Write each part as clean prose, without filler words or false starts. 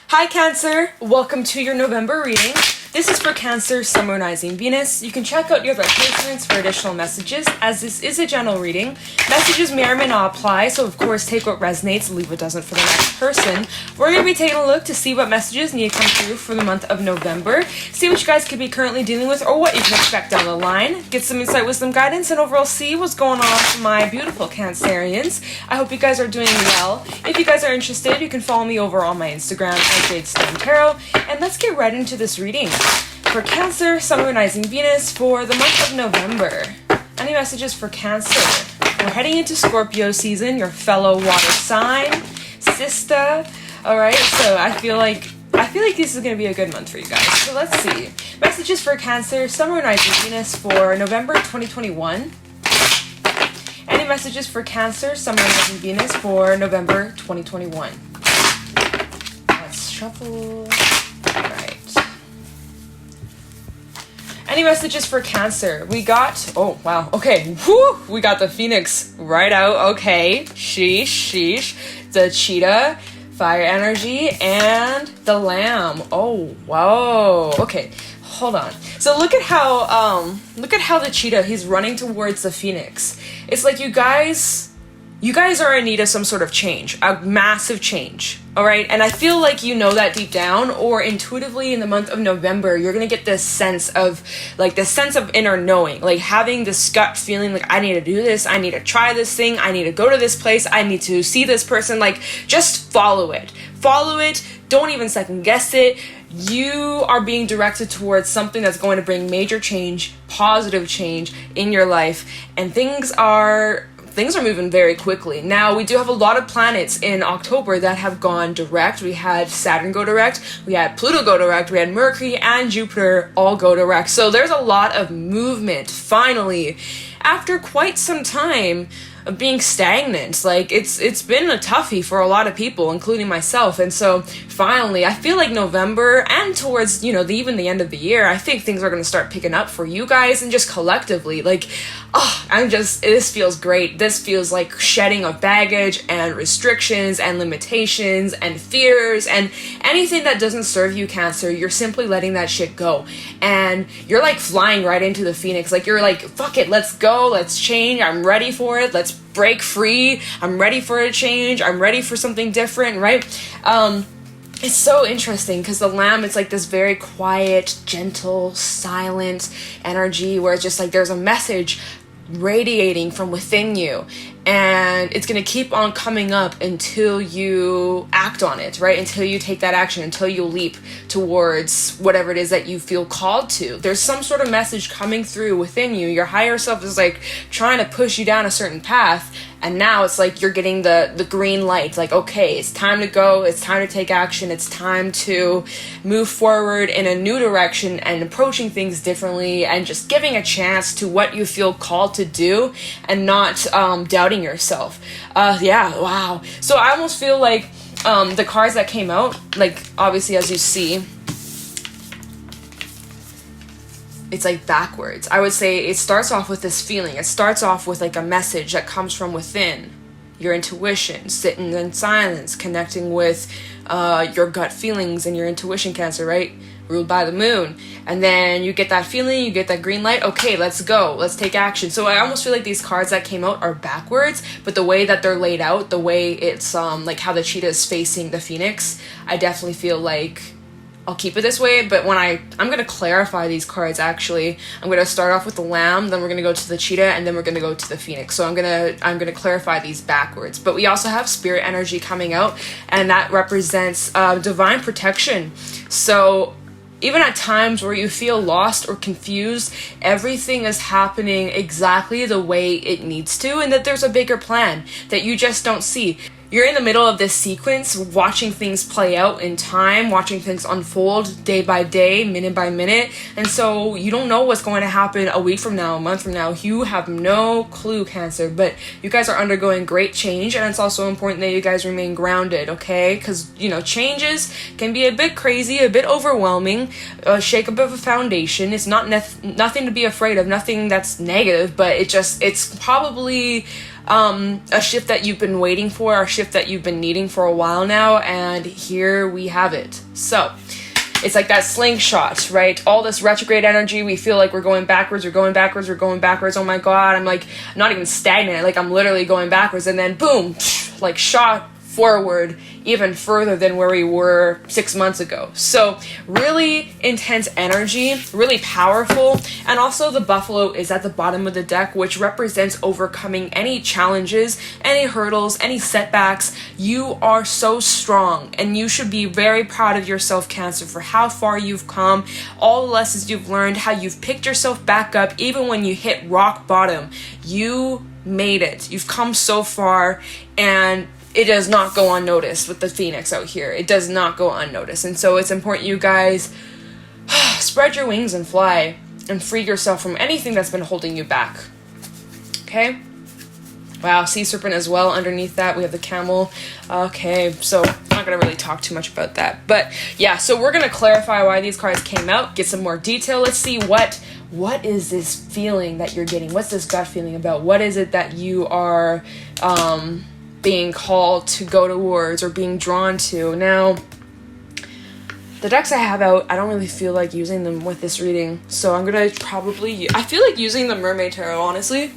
Hi Cancer, welcome to your November reading. This is for Cancer, Sun, Moon, Rising, Venus. You can check out your other placements for additional messages, as this is a general reading. Messages may or may not apply, so of course take what resonates, leave what doesn't for the next person. We're going to be taking a look to see what messages need to come through for the month of November, see what you guys could be currently dealing with or what you can expect down the line, get some insight, wisdom, guidance, and overall see what's going on for my beautiful Cancerians. I hope you guys are doing well. If you guys are interested, you can follow me over on my Instagram at Jade Stone Tarot, and let's get right into this reading. For Cancer, Sun, Moon, Rising, Venus for the month of November. Any messages for Cancer? We're heading into Scorpio season, your fellow water sign, sister. Alright, so I feel like this is going to be a good month for you guys. So let's see. Messages for Cancer, Sun, Moon, Rising, Venus for November 2021. Any messages for Cancer, Sun, Moon, Rising, Venus for November 2021. Let's shuffle. Alright. Any messages for Cancer? We got, oh wow, okay, whew, we got the Phoenix right out, okay, sheesh, the cheetah, fire energy, and the lamb. Oh, whoa, okay, hold on. So look at how the cheetah, he's running towards the Phoenix. It's like you guys are in need of some sort of change, a massive change, all right? And I feel like you know that deep down, or intuitively in the month of November, you're gonna get this sense of inner knowing, like having this gut feeling like, I need to do this, I need to try this thing, I need to go to this place, I need to see this person, like just follow it, don't even second guess it. You are being directed towards something that's going to bring major change, positive change in your life, and things are moving very quickly. Now, we do have a lot of planets in October that have gone direct. We had Saturn go direct, we had Pluto go direct, we had Mercury and Jupiter all go direct. So there's a lot of movement, finally, after quite some time of being stagnant. Like, it's been a toughie for a lot of people, including myself. And so finally, I feel like November and towards, even the end of the year, I think things are going to start picking up for you guys and just collectively. Like, this feels great. This feels like shedding of baggage and restrictions and limitations and fears and anything that doesn't serve you, Cancer. You're simply letting that shit go. And you're like flying right into the Phoenix. Like, you're like, fuck it, let's go, let's change, I'm ready for it, let's break free, I'm ready for a change, I'm ready for something different, right? It's so interesting because the lamb, it's like this very quiet, gentle, silent energy where it's just like there's a message radiating from within you, and it's going to keep on coming up until you act on it, right? Until you take that action, until you leap towards whatever it is that you feel called to. There's some sort of message coming through within you. Your higher self is like trying to push you down a certain path, and now it's like you're getting the green light. Like, okay, it's time to go, it's time to take action, it's time to move forward in a new direction and approaching things differently and just giving a chance to what you feel called to do and not doubting yourself. Yeah, wow. So I almost feel like the cards that came out, like obviously as you see, it's like backwards. I would say it starts off with this feeling. It starts off with like a message that comes from within, your intuition, sitting in silence, connecting with your gut feelings and your intuition, Cancer, right? Ruled by the moon. And then you get that feeling, you get that green light, okay, let's go, let's take action. So I almost feel like these cards that came out are backwards, but the way that they're laid out, the way it's like how the cheetah is facing the Phoenix, I definitely feel like I'll keep it this way. But when I'm going to clarify these cards, actually. I'm going to start off with the lamb, then we're going to go to the cheetah, and then we're going to go to the Phoenix. So I'm going to clarify these backwards. But we also have spirit energy coming out, and that represents divine protection. So even at times where you feel lost or confused, everything is happening exactly the way it needs to, and that there's a bigger plan that you just don't see. You're in the middle of this sequence, watching things play out in time, watching things unfold day by day, minute by minute. And so you don't know what's going to happen a week from now, a month from now. You have no clue, Cancer, but you guys are undergoing great change. And it's also important that you guys remain grounded, okay? Because, changes can be a bit crazy, a bit overwhelming, shake up of a foundation. It's not nothing to be afraid of, nothing that's negative, but it's probably a shift that you've been waiting for, a shift that you've been needing for a while now, and here we have it. So it's like that slingshot, right? All this retrograde energy, we feel like we're going backwards, oh my god, I'm like not even stagnant, like I'm literally going backwards, and then boom, like shot forward even further than where we were 6 months ago. So really intense energy, really powerful. And also the buffalo is at the bottom of the deck, which represents overcoming any challenges, any hurdles, any setbacks. You are so strong, and you should be very proud of yourself, Cancer, for how far you've come, all the lessons you've learned, how you've picked yourself back up even when you hit rock bottom. You made it. You've come so far, and it does not go unnoticed with the Phoenix out here. It does not go unnoticed. And so it's important you guys spread your wings and fly and free yourself from anything that's been holding you back. Okay? Wow, sea serpent as well. Underneath that, we have the camel. Okay, so I'm not going to really talk too much about that. But yeah, so we're going to clarify why these cards came out, get some more detail. Let's see what is this feeling that you're getting? What's this gut feeling about? What is it that you are being called to go towards or being drawn to? Now, the decks I have out, I don't really feel like using them with this reading, so I'm gonna probably, I feel like using the Mermaid Tarot, honestly.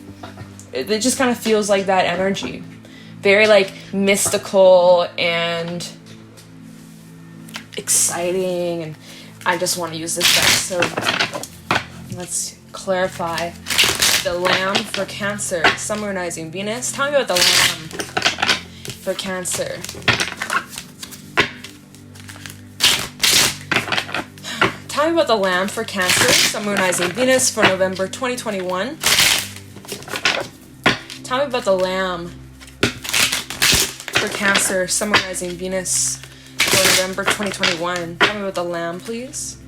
It just kind of feels like that energy. Very like mystical and exciting, and I just want to use this deck. So let's clarify. The Lamb for Cancer, Summarizing Venus. Tell me about the Lamb for Cancer. Tell me about the Lamb for Cancer, Summarizing Venus for November 2021. Tell me about the Lamb for Cancer, Summarizing Venus for November 2021. Tell me about the Lamb, please.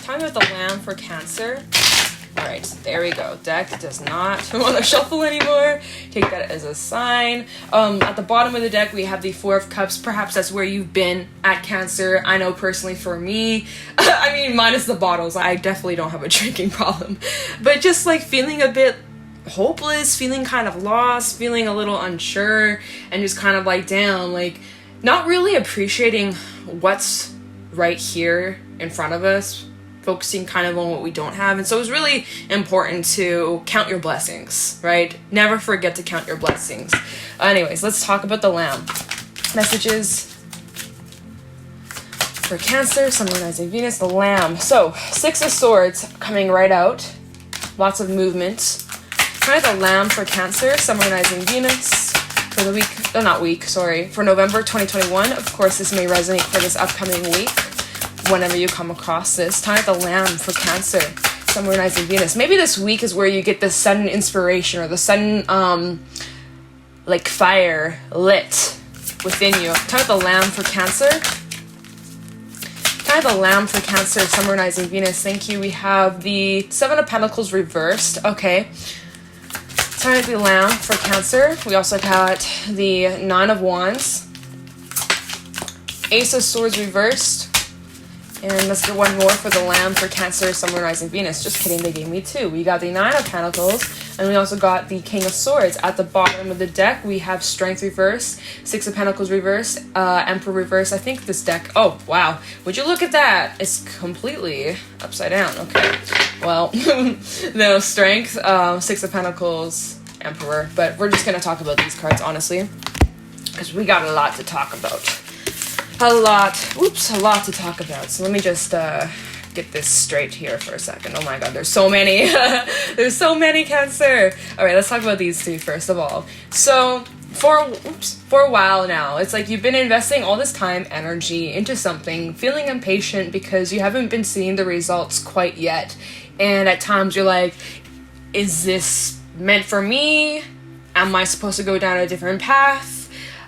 Tell me about the Lamb for Cancer. Alright, there we go. Deck does not want to shuffle anymore. Take that as a sign. At the bottom of the deck, we have the Four of Cups. Perhaps that's where you've been at, Cancer. I know personally for me, I mean, minus the bottles, I definitely don't have a drinking problem. But just like feeling a bit hopeless, feeling kind of lost, feeling a little unsure, and just kind of like down, like not really appreciating what's right here in front of us, focusing kind of on what we don't have. And so it's really important to count your blessings, right? Never forget to count your blessings. Anyways, let's talk about the Lamb. Messages for Cancer, Summarizing Venus, the Lamb. So, Six of Swords coming right out. Lots of movement. Try the Lamb for Cancer, Summarizing Venus for the for November 2021. Of course, this may resonate for this upcoming week. Whenever you come across this, time at the Lamb for Cancer, Summarizing Venus. Maybe this week is where you get the sudden inspiration or the sudden like fire lit within you. Time at the Lamb for Cancer. Time at the Lamb for Cancer, Summarizing Venus. Thank you. We have the Seven of Pentacles reversed. Okay. Time at the Lamb for Cancer. We also got the Nine of Wands. Ace of Swords reversed. And let's get one more for the Lamb for Cancer, Summarizing Venus. Just kidding, they gave me two. We got the Nine of Pentacles, and we also got the King of Swords. At the bottom of the deck, we have Strength reversed, Six of Pentacles reversed, Emperor reversed. I think this deck, oh, wow. Would you look at that? It's completely upside down. Okay, well, no, Strength, Six of Pentacles, Emperor. But we're just going to talk about these cards, honestly, because we got a lot to talk about. A lot to talk about. So let me just get this straight here for a second. Oh my god, there's so many. There's so many, Cancer. All right, let's talk about these two first of all. So for a while now, it's like you've been investing all this time, energy into something, feeling impatient because you haven't been seeing the results quite yet. And at times you're like, is this meant for me? Am I supposed to go down a different path?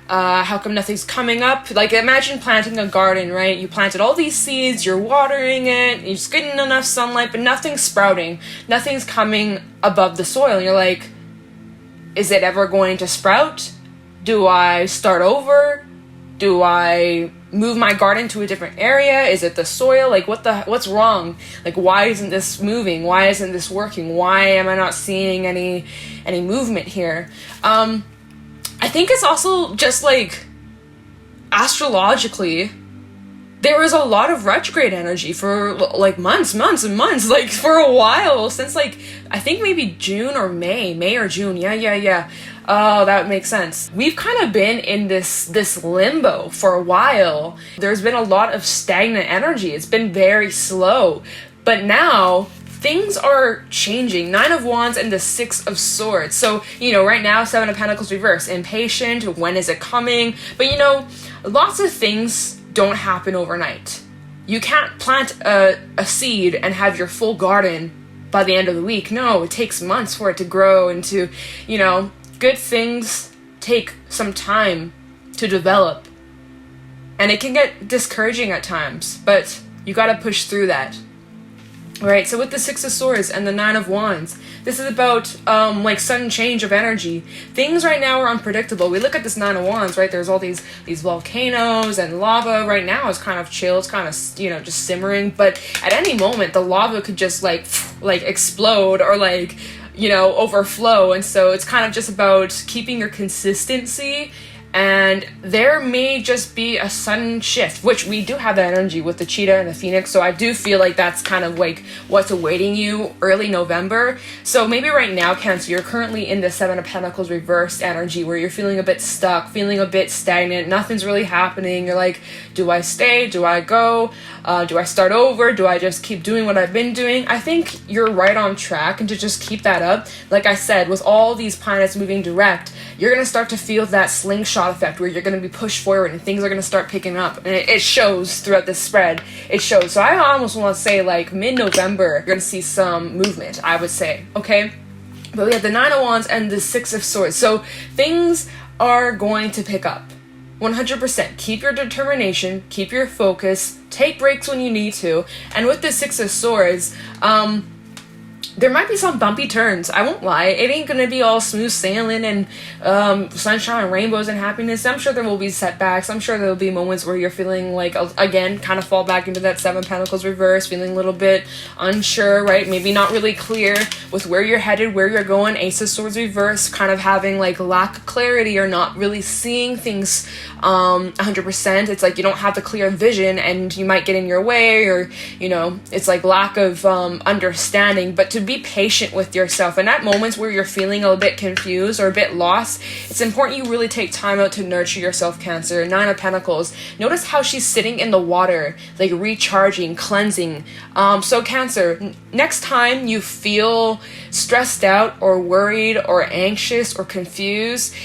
How come nothing's coming up? Like, imagine planting a garden, right? You planted all these seeds, you're watering it, you're just getting enough sunlight, but nothing's sprouting. Nothing's coming above the soil. And you're like, is it ever going to sprout? Do I start over? Do I move my garden to a different area? Is it the soil? Like what's wrong? Like why isn't this moving? Why isn't this working? Why am I not seeing any movement here? I think it's also just like astrologically, there was a lot of retrograde energy for like months and months, like for a while, since like I think maybe June or May or June. Yeah. Oh, that makes sense. We've kind of been in this limbo for a while. There's been a lot of stagnant energy. It's been very slow. But now things are changing. 9 of Wands and the 6 of Swords. So, right now, 7 of Pentacles reverse. Impatient. When is it coming? But, lots of things don't happen overnight. You can't plant a seed and have your full garden by the end of the week. No, it takes months for it to grow into, good things take some time to develop. And it can get discouraging at times, but you gotta push through that. Right, so with the 6 of Swords and the 9 of Wands, this is about like sudden change of energy. Things right now are unpredictable. We look at this 9 of Wands, right? There's all these volcanoes and lava. Right now is kind of chill. It's kind of, just simmering. But at any moment, the lava could just like explode or like, overflow. And so it's kind of just about keeping your consistency. And there may just be a sudden shift, which we do have that energy with the cheetah and the phoenix. So I do feel like that's kind of like what's awaiting you early November. So maybe right now, Cancer, you're currently in the 7 of Pentacles reversed energy where you're feeling a bit stuck, feeling a bit stagnant. Nothing's really happening. You're like, do I stay? Do I go? Do I start over? Do I just keep doing what I've been doing? I think you're right on track, and to just keep that up, like I said, with all these planets moving direct, you're going to start to feel that slingshot effect where you're going to be pushed forward and things are going to start picking up, and it shows throughout this spread. It shows. So I almost want to say like mid-November you're going to see some movement, I would say. Okay, but we have the 9 of Wands and the 6 of Swords, so things are going to pick up 100%. Keep your determination, keep your focus, take breaks when you need to. And with the 6 of Swords, there might be some bumpy turns. I won't lie. It ain't gonna be all smooth sailing and sunshine and rainbows and happiness. I'm sure there will be setbacks. I'm sure there will be moments where you're feeling like, again, kind of fall back into that 7 Pentacles reverse, feeling a little bit unsure, right? Maybe not really clear with where you're headed, where you're going. Ace of Swords reverse, kind of having like lack of clarity or not really seeing things 100%. It's like you don't have the clear vision and you might get in your way, or, it's like lack of understanding. But to be patient with yourself, and at moments where you're feeling a bit confused or a bit lost, it's important you really take time out to nurture yourself, Cancer. 9 of Pentacles, notice how she's sitting in the water, like recharging, cleansing. So Cancer, next time you feel stressed out or worried or anxious or confused,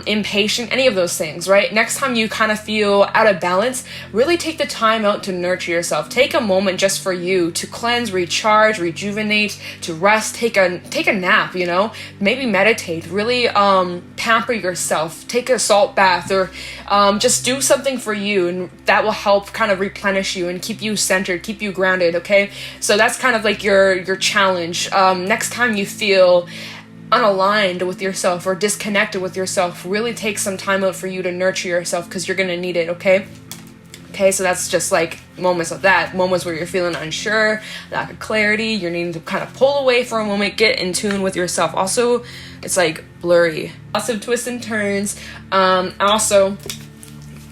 impatient, any of those things, right? Next time you kind of feel out of balance, really take the time out to nurture yourself. Take a moment just for you to cleanse, recharge, rejuvenate, to rest, take a nap, maybe meditate, really pamper yourself, take a salt bath, or just do something for you, and that will help kind of replenish you and keep you centered, keep you grounded. Okay, so that's kind of like your challenge. Next time you feel unaligned with yourself or disconnected with yourself, really take some time out for you to nurture yourself, because you're gonna need it. Okay, so that's just like moments of that, moments where you're feeling unsure, lack of clarity, you're needing to kind of pull away for a moment, get in tune with yourself. Also, it's like blurry, lots of twists and turns. Also,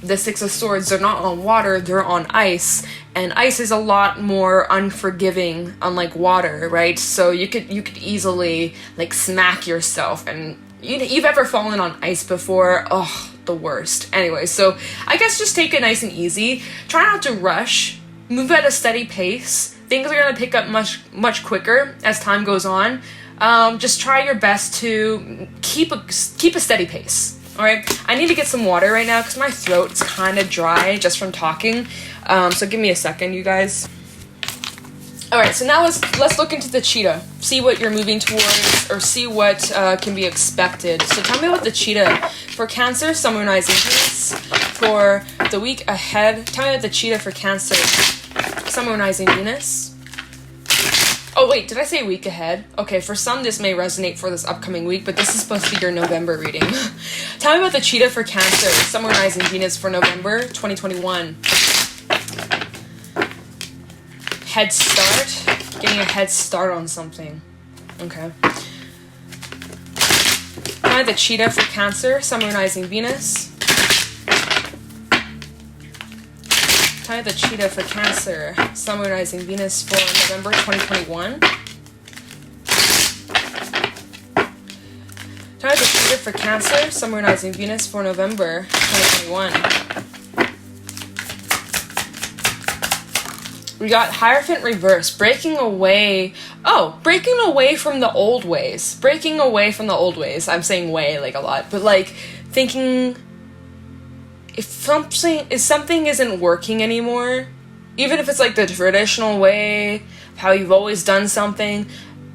the 6 of Swords, they're not on water, they're on ice, and ice is a lot more unforgiving, unlike water, right? So you could easily like smack yourself, and you've ever fallen on ice before? Oh, the worst. Anyway, so I guess just take it nice and easy. Try not to rush. Move at a steady pace. Things are gonna pick up much quicker as time goes on. Just try your best to keep a steady pace. All right. I need to get some water right now because my throat's kind of dry just from talking. So give me a second, you guys. All right, so now let's look into the cheetah. See what you're moving towards, or see what can be expected. So tell me about the cheetah. For Cancer, Sun, Moon, Rising, Venus. For the week ahead, tell me about the cheetah for Cancer. Sun, Moon, Rising, Venus. Oh wait, did I say week ahead? Okay, for some this may resonate for this upcoming week, but this is supposed to be your November reading. Tell me about the cheetah for Cancer, Sun, Moon, Rising, Venus for November 2021. Head start. Getting a head start on something. Okay. Tell me the cheetah for Cancer, Sun, Moon, Rising, Venus. Tell me the cheetah for Cancer, Sun, Moon, Rising, Venus for November 2021. Tell me the cheetah for Cancer, Sun, Moon, Rising, Venus for November 2021. We got Hierophant reverse, breaking away. Oh, breaking away from the old ways. Breaking away from the old ways. I'm saying way like a lot, but like thinking if something isn't working anymore, even if it's like the traditional way, how you've always done something,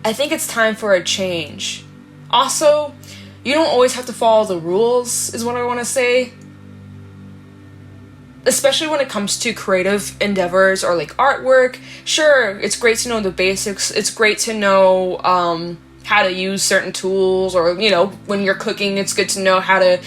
I think it's time for a change. Also, you don't always have to follow the rules, is what I want to say. Especially when it comes to creative endeavors or like artwork. Sure, it's great to know the basics. It's great to know how to use certain tools, or, you know, when you're cooking, it's good to know how to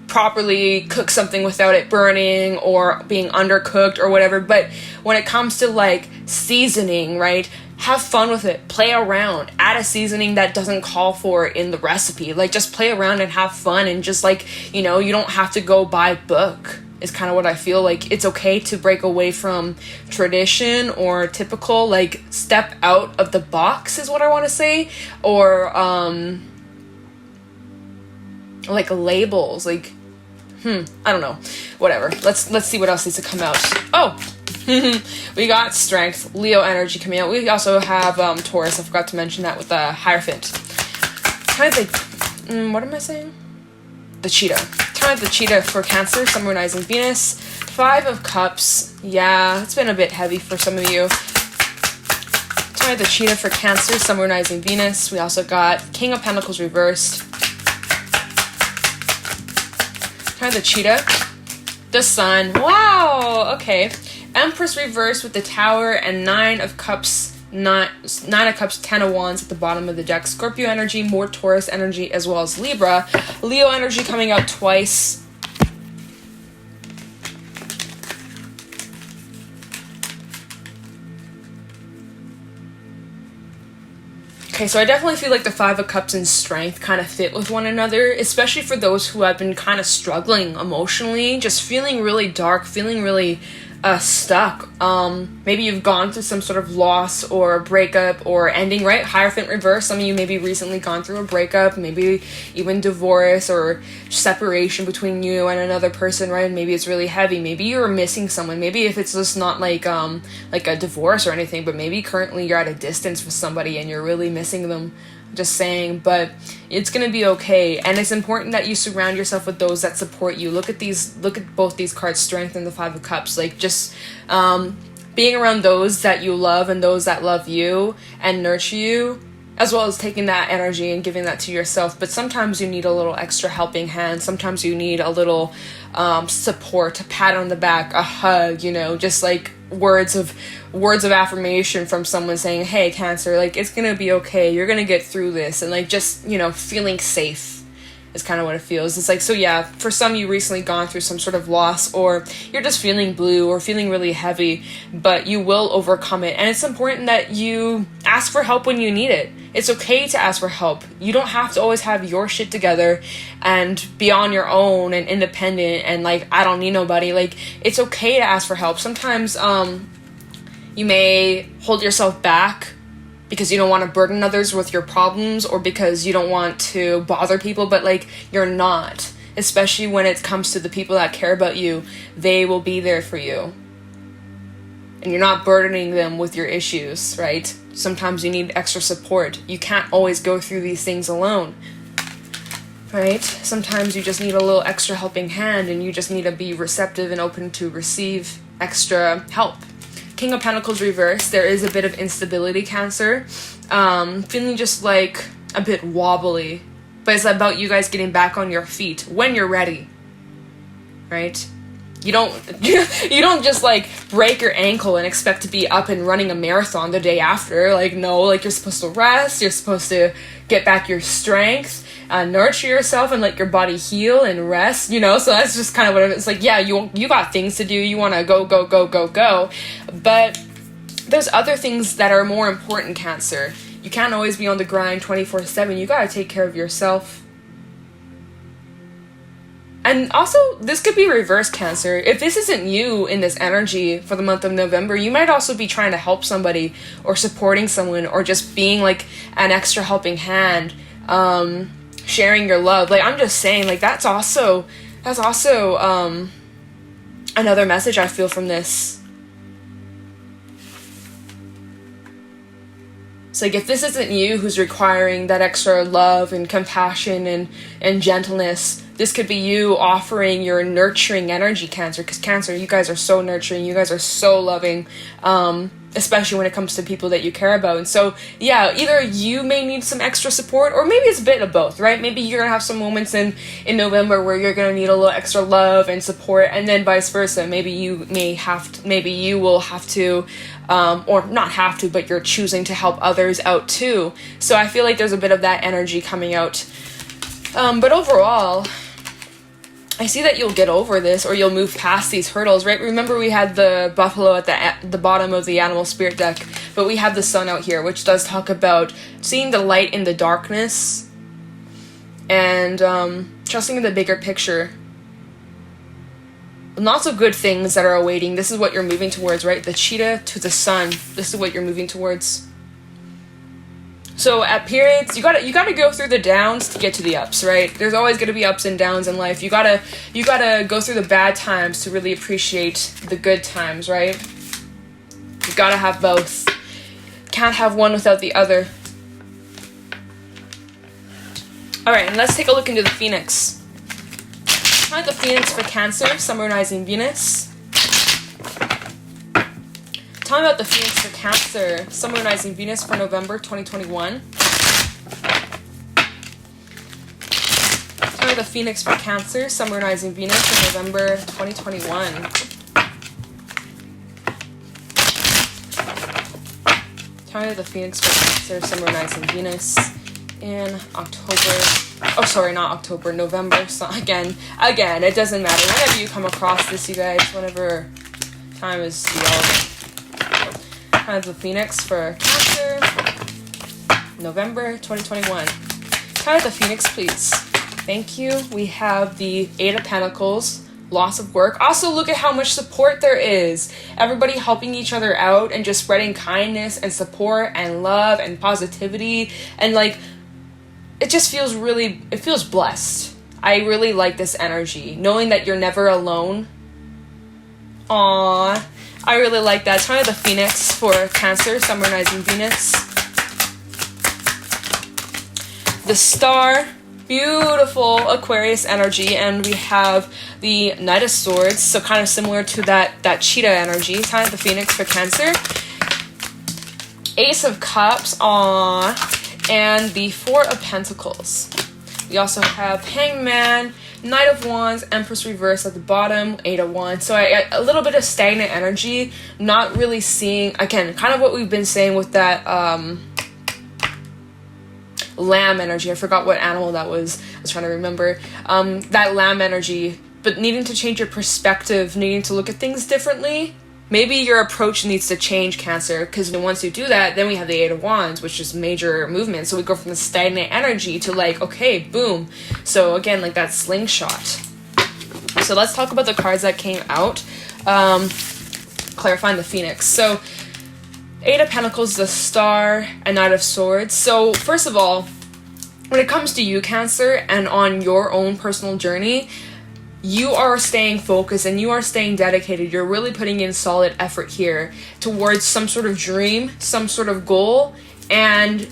properly cook something without it burning or being undercooked or whatever. But when it comes to like seasoning, right, have fun with it. Play around. Add a seasoning that doesn't call for it in the recipe. Like, just play around and have fun, and just like, you know, you don't have to go by book, is kind of what I feel. Like, it's okay to break away from tradition or typical, like, step out of the box is what I want to say. Or like labels, like I don't know, whatever. Let's see what else needs to come out. Oh, we got Strength, Leo energy coming out. We also have Taurus. I forgot to mention that with the Hierophant. Kind of like, what am I saying? The cheetah. Kind of the cheetah for Cancer, Sun, Moon, Rising, Venus. 5 of Cups. Yeah, it's been a bit heavy for some of you. Kind of the cheetah for Cancer, Sun, Moon, Rising, Venus. We also got King of Pentacles reversed. Kind of the cheetah, the Sun. Wow, okay. Empress reversed with the Tower and 9 of Cups, 9 of Cups, 10 of Wands at the bottom of the deck. Scorpio energy, more Taurus energy, as well as Libra. Leo energy coming out twice. Okay, so I definitely feel like the 5 of Cups and Strength kind of fit with one another, especially for those who have been kind of struggling emotionally, just feeling really dark, feeling really stuck. Maybe you've gone through some sort of loss or breakup or ending, right? Hierophant reverse. Some of you maybe recently gone through a breakup, maybe even divorce or separation between you and another person, right? Maybe it's really heavy. Maybe you're missing someone. Maybe if it's just not like a divorce or anything, but maybe currently you're at a distance with somebody and you're really missing them. Just saying, but it's gonna be okay, and it's important that you surround yourself with those that support you. Look at both these cards, Strength and the 5 of Cups. Like, just being around those that you love and those that love you and nurture you, as well as taking that energy and giving that to yourself. But sometimes you need a little extra helping hand. Sometimes you need a little support, a pat on the back, a hug, you know, just like words of affirmation from someone saying, hey, Cancer, like, it's gonna be okay, you're gonna get through this. And like, just, you know, feeling safe is kind of what it feels. It's like, so yeah, for some, you recently gone through some sort of loss, or you're just feeling blue or feeling really heavy, but you will overcome it. And it's important that you ask for help when you need it. It's okay to ask for help. You don't have to always have your shit together and be on your own and independent and like, I don't need nobody. Like, it's okay to ask for help. Sometimes you may hold yourself back because you don't want to burden others with your problems, or because you don't want to bother people, but like, you're not. Especially when it comes to the people that care about you, they will be there for you. And you're not burdening them with your issues, right? Sometimes you need extra support. You can't always go through these things alone, right? Sometimes you just need a little extra helping hand, and you just need to be receptive and open to receive extra help. King of Pentacles reversed. There is a bit of instability, Cancer. Feeling just like a bit wobbly. But it's about you guys getting back on your feet when you're ready. Right? You don't you don't just like break your ankle and expect to be up and running a marathon the day after. Like, no, like you're supposed to rest, you're supposed to get back your strength, nurture yourself and let your body heal and rest, you know. So that's just kind of what it's like. Yeah, you got things to do, you want to go, but there's other things that are more important, Cancer. You can't always be on the grind 24/7. You got to take care of yourself. And also, this could be reverse, Cancer. If this isn't you in this energy for the month of November, you might also be trying to help somebody or supporting someone or just being like an extra helping hand, sharing your love. Like, I'm just saying, like, that's also another message I feel from this. It's like, if this isn't you who's requiring that extra love and compassion and gentleness, this could be you offering your nurturing energy, Cancer. Because Cancer, you guys are so nurturing. You guys are so loving, especially when it comes to people that you care about. And so, yeah, either you may need some extra support, or maybe it's a bit of both, right? Maybe you're going to have some moments in November where you're going to need a little extra love and support, and then vice versa. Maybe you will have to, or not have to, but you're choosing to help others out too. So I feel like there's a bit of that energy coming out. But overall, I see that you'll get over this, or you'll move past these hurdles, right? Remember, we had the buffalo at the bottom of the animal spirit deck, but we have the sun out here, which does talk about seeing the light in the darkness and trusting in the bigger picture. Lots of good things that are awaiting. This is what you're moving towards, right? The cheetah to the sun. This is what you're moving towards. So at periods, you gotta go through the downs to get to the ups, right? There's always gonna be ups and downs in life. You gotta go through the bad times to really appreciate the good times, right? You gotta have both. Can't have one without the other. All right, and let's take a look into the Phoenix. Find the Phoenix for Cancer, Sun, Moon, Rising, Venus. Tell me about the Phoenix for Cancer, Sun, Moon, Rising, Venus for November 2021. Tell me the Phoenix for Cancer, Sun, Moon, Rising, Venus for November 2021. Tell me the Phoenix for Cancer, Sun, Moon, Rising, Venus in October. Oh, sorry, not October, November. So again, it doesn't matter. Whenever you come across this, you guys, whenever time is relevant. Kind of the Phoenix for Cancer, November 2021. Kind of the Phoenix, please. Thank you. We have the Eight of Pentacles, loss of work. Also, look at how much support there is. Everybody helping each other out and just spreading kindness and support and love and positivity. And like, it just feels it feels blessed. I really like this energy. Knowing that you're never alone. Aww. I really like that. Tell me the Phoenix for Cancer, Sun, Moon, Rising, Venus. The Star, beautiful Aquarius energy, and we have the Knight of Swords, so kind of similar to that cheetah energy. Tell me the Phoenix for Cancer. Ace of Cups, and the Four of Pentacles. We also have Hangman, Knight of Wands, Empress reverse at the bottom, Eight of Wands. So a little bit of stagnant energy, not really seeing, again, kind of what we've been saying with that lamb energy. I forgot what animal that was. I was trying to remember. That lamb energy, but needing to change your perspective, needing to look at things differently. Maybe your approach needs to change, Cancer, because once you do that, then we have the Eight of Wands, which is major movement. So we go from the stagnant energy to like, okay, boom. So again, like that slingshot. So let's talk about the cards that came out. Clarifying the Phoenix. So Eight of Pentacles, the Star, and Knight of Swords. So first of all, when it comes to you, Cancer, and on your own personal journey, you are staying focused and you are staying dedicated. You're really putting in solid effort here towards some sort of dream, some sort of goal. And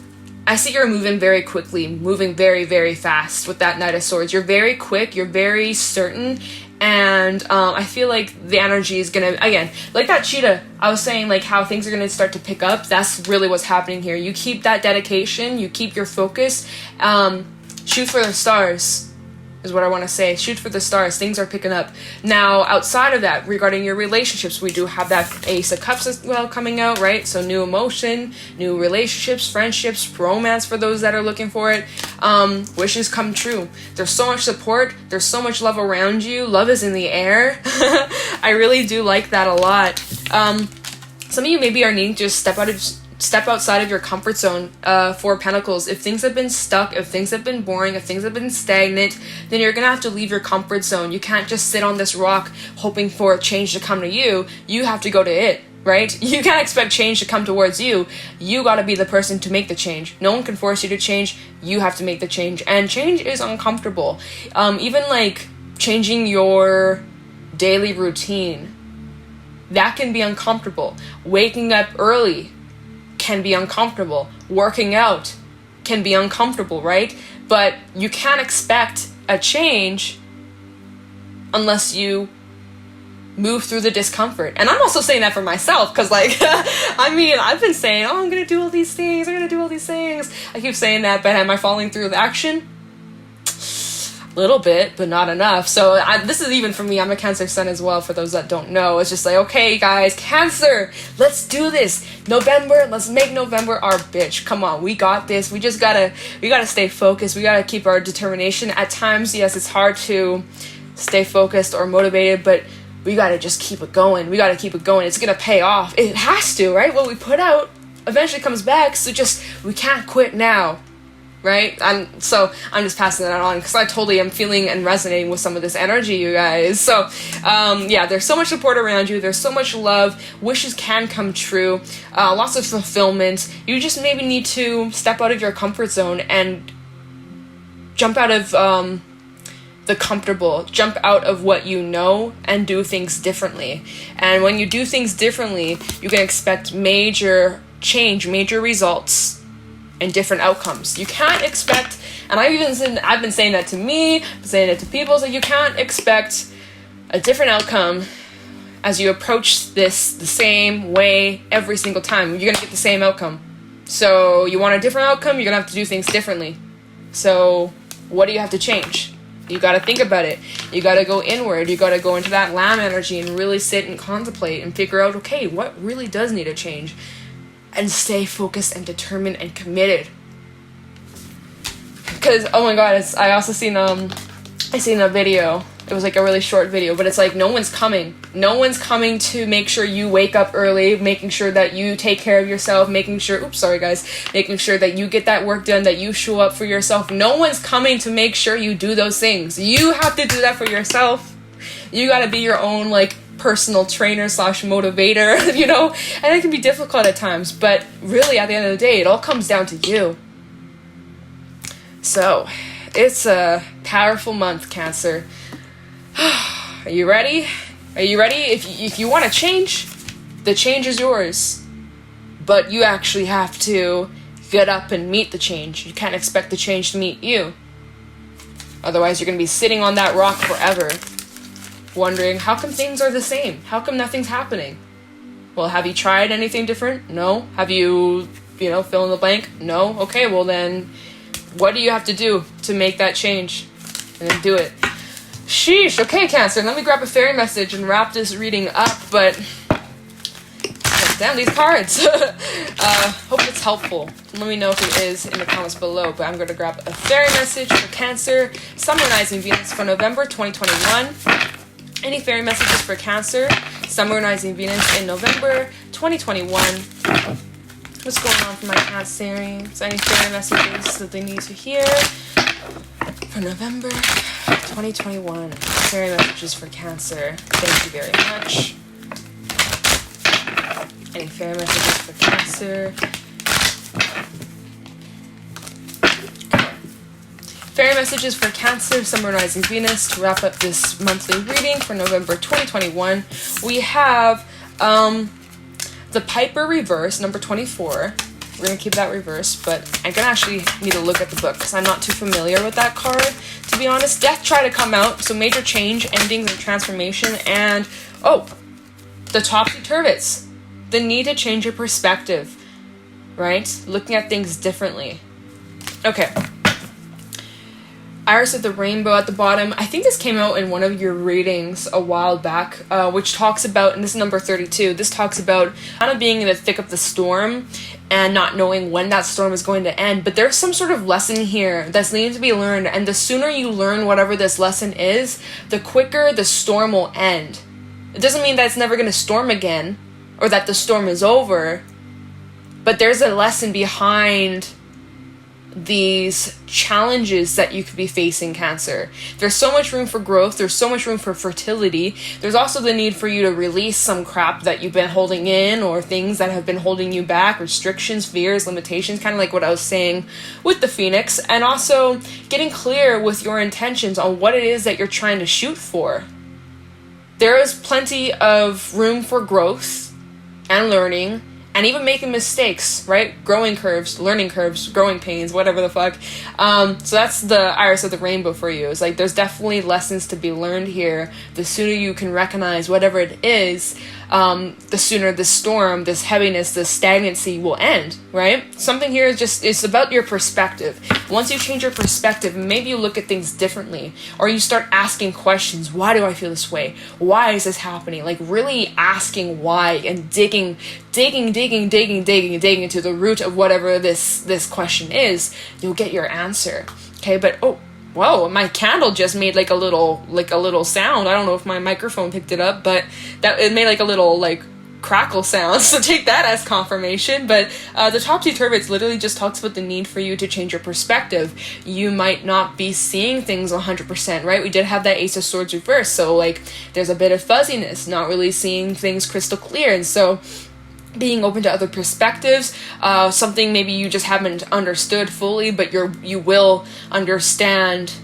I see you're moving very quickly, moving very, very fast with that Knight of Swords. You're very quick, you're very certain. And I feel like the energy is going to, again, like that cheetah, I was saying like how things are going to start to pick up. That's really what's happening here. You keep that dedication, you keep your focus, shoot for the stars. is what I want to say. Shoot for the stars. Things are picking up. Now, outside of that, regarding your relationships, we do have that Ace of Cups as well coming out, right? So new emotion, new relationships, friendships, romance for those that are looking for it. Wishes come true. There's so much support. There's so much love around you. Love is in the air. I really do like that a lot. Some of you maybe are needing to just step outside of your comfort zone. For Pentacles, if things have been stuck, if things have been boring, if things have been stagnant, then you're gonna have to leave your comfort zone. You can't just sit on this rock hoping for change to come to you. You have to go to it, right? You can't expect change to come towards you. You gotta be the person to make the change. No one can force you to change. You have to make the change, and change is uncomfortable. Even like changing your daily routine, that can be uncomfortable. Waking up early can be uncomfortable. Working out can be uncomfortable, right? But you can't expect a change unless you move through the discomfort. And I'm also saying that for myself, because like, I mean, I've been saying, oh, I'm gonna do all these things, I'm gonna do all these things. I keep saying that, but am I following through with action? Little bit, but not enough. So this is even for me. I'm a Cancer sun as well, for those that don't know. It's just like, okay guys, Cancer, let's do this. November, let's make November our bitch. Come on, we got this. We gotta stay focused. We gotta keep our determination. At times, yes, it's hard to stay focused or motivated, but we gotta just keep it going. We gotta keep it going. It's gonna pay off. It has to, right? What we put out eventually comes back, so we can't quit now. Right? I'm just passing that on because I totally am feeling and resonating with some of this energy, you guys. So, yeah, there's so much support around you. There's so much love. Wishes can come true. Lots of fulfillment. You just maybe need to step out of your comfort zone and jump out of the comfortable. Jump out of what you know and do things differently. And when you do things differently, you can expect major change, major results, and different outcomes. You can't expect, and I've been saying that to me, I've been saying it to people, so you can't expect a different outcome as you approach this the same way every single time. You're gonna get the same outcome. So you want a different outcome, you're gonna have to do things differently. So what do you have to change? You gotta think about it. You gotta go inward. You gotta go into that lamb energy and really sit and contemplate and figure out, okay, what really does need to change? And stay focused and determined and committed. Because, oh my god, I also seen a video. It was like a really short video, but it's like no one's coming. No one's coming to make sure you wake up early, making sure that you take care of yourself, making sure that you get that work done, that you show up for yourself. No one's coming to make sure you do those things. You have to do that for yourself. You gotta be your own, like, personal trainer / motivator, you know, and it can be difficult at times, but really at the end of the day, it all comes down to you. So it's a powerful month, Cancer. Are you ready? Are you ready? If you want to change, the change is yours, but you actually have to get up and meet the change. You can't expect the change to meet you. Otherwise, you're going to be sitting on that rock forever, wondering, how come things are the same? How come nothing's happening? Well, have you tried anything different? No. Have you, fill in the blank? No. Okay, well then, what do you have to do to make that change? And then do it. Sheesh. Okay, Cancer, let me grab a fairy message and wrap this reading up, but damn, these cards. Hope it's helpful. Let me know if it is in the comments below, but I'm going to grab a fairy message for Cancer, Sun, Moon, Rising, Venus for November 2021. Any fairy messages for Cancer, Sun, Moon, Rising, Venus in November 2021. What's going on for my Cancerians? Any fairy messages that they need to hear for November 2021? Fairy messages for Cancer. Thank you very much. Any fairy messages for Cancer? Fairy messages for Cancer, Sun, Moon, Rising, Venus to wrap up this monthly reading for November 2021. We have the Piper reverse, number 24. We're going to keep that reverse, but I'm going to actually need to look at the book because I'm not too familiar with that card, to be honest. Death tried to come out, so major change, endings, and transformation, and, the topsy-turvets. The need to change your perspective, right? Looking at things differently. Okay. Iris of the Rainbow at the bottom. I think this came out in one of your readings a while back, which talks about, and this is number 32, this talks about kind of being in the thick of the storm and not knowing when that storm is going to end. But there's some sort of lesson here that's needing to be learned, and the sooner you learn whatever this lesson is, the quicker the storm will end. It doesn't mean that it's never going to storm again, or that the storm is over, but there's a lesson behind these challenges that you could be facing, Cancer. There's so much room for growth. There's so much room for fertility. There's also the need for you to release some crap that you've been holding in, or things that have been holding you back, restrictions, fears, limitations, kind of like what I was saying with the Phoenix, and also getting clear with your intentions on what it is that you're trying to shoot for. There is plenty of room for growth and learning, and even making mistakes, right? Growing curves, learning curves, growing pains, whatever the fuck. So that's the Iris of the Rainbow for you. It's like there's definitely lessons to be learned here. The sooner you can recognize whatever it is, the sooner this storm, this heaviness, this stagnancy will end, right? Something here is just, it's about your perspective. Once you change your perspective, maybe you look at things differently, or you start asking questions. Why do I feel this way? Why is this happening? Like really asking why, and digging into the root of whatever this question is, you'll get your answer. Okay, but oh, whoa, my candle just made like a little sound. I don't know if my microphone picked it up, but that it made like a little like crackle sound, so take that as confirmation. But the Topsy-Turvy literally just talks about the need for you to change your perspective. You might not be seeing things 100%, right? We did have that Ace of Swords reverse, so like there's a bit of fuzziness, not really seeing things crystal clear, and so being open to other perspectives, something maybe you just haven't understood fully, but you will understand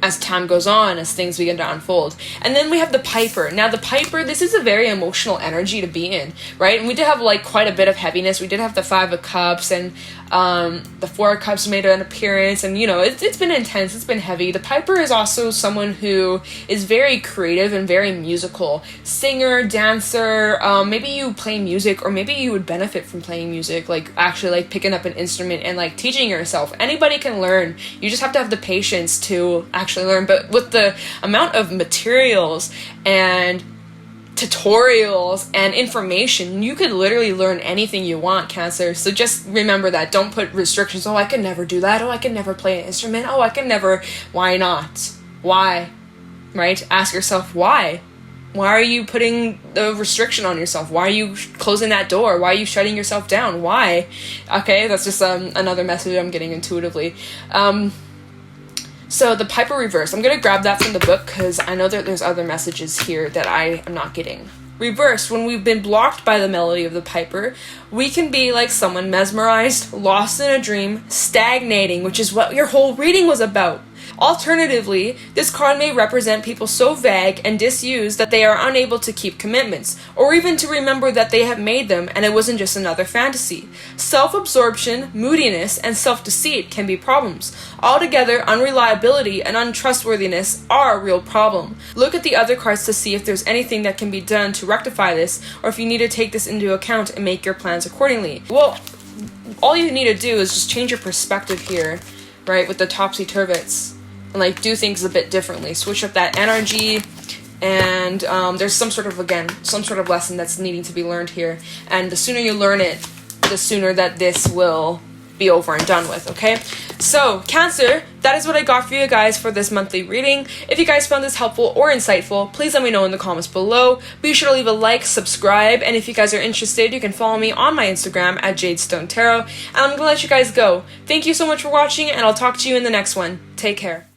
as time goes on, as things begin to unfold. And then we have the Piper. Now the Piper, this is a very emotional energy to be in, right? And we did have like quite a bit of heaviness. We did have the Five of Cups, and the Four of Cups made an appearance, and you know, it's been intense, it's been heavy. The Piper is also someone who is very creative and very musical. Singer, dancer, maybe you play music, or maybe you would benefit from playing music, like actually like picking up an instrument and like teaching yourself. Anybody can learn. You just have to have the patience to actually learn. But with the amount of materials and tutorials and information, you could literally learn anything you want, Cancer. So just remember that. Don't put restrictions. Oh, I can never do that. Oh, I can never play an instrument. Oh, I can never. Why not? Why? Right? Ask yourself why. Why are you putting the restriction on yourself? Why are you closing that door? Why are you shutting yourself down? Why? Okay, that's just another message I'm getting intuitively. So the Piper reverse, I'm going to grab that from the book because I know that there's other messages here that I am not getting. Reversed, when we've been blocked by the melody of the Piper, we can be like someone mesmerized, lost in a dream, stagnating, which is what your whole reading was about. Alternatively, this card may represent people so vague and disused that they are unable to keep commitments, or even to remember that they have made them and it wasn't just another fantasy. Self-absorption, moodiness, and self-deceit can be problems. Altogether, unreliability and untrustworthiness are a real problem. Look at the other cards to see if there's anything that can be done to rectify this, or if you need to take this into account and make your plans accordingly. Well, all you need to do is just change your perspective here, right, with the Topsy-Turvy. And like do things a bit differently, switch up that energy, and there's some sort of lesson that's needing to be learned here, and the sooner you learn it, the sooner that this will be over and done with. Okay, so Cancer, that is what I got for you guys for this monthly reading. If you guys found this helpful or insightful, please let me know in the comments below. Be sure to leave a like, subscribe, and if you guys are interested, you can follow me on my Instagram at Jadestone Tarot. And I'm gonna let you guys go. Thank you so much for watching, and I'll talk to you in the next one. Take care.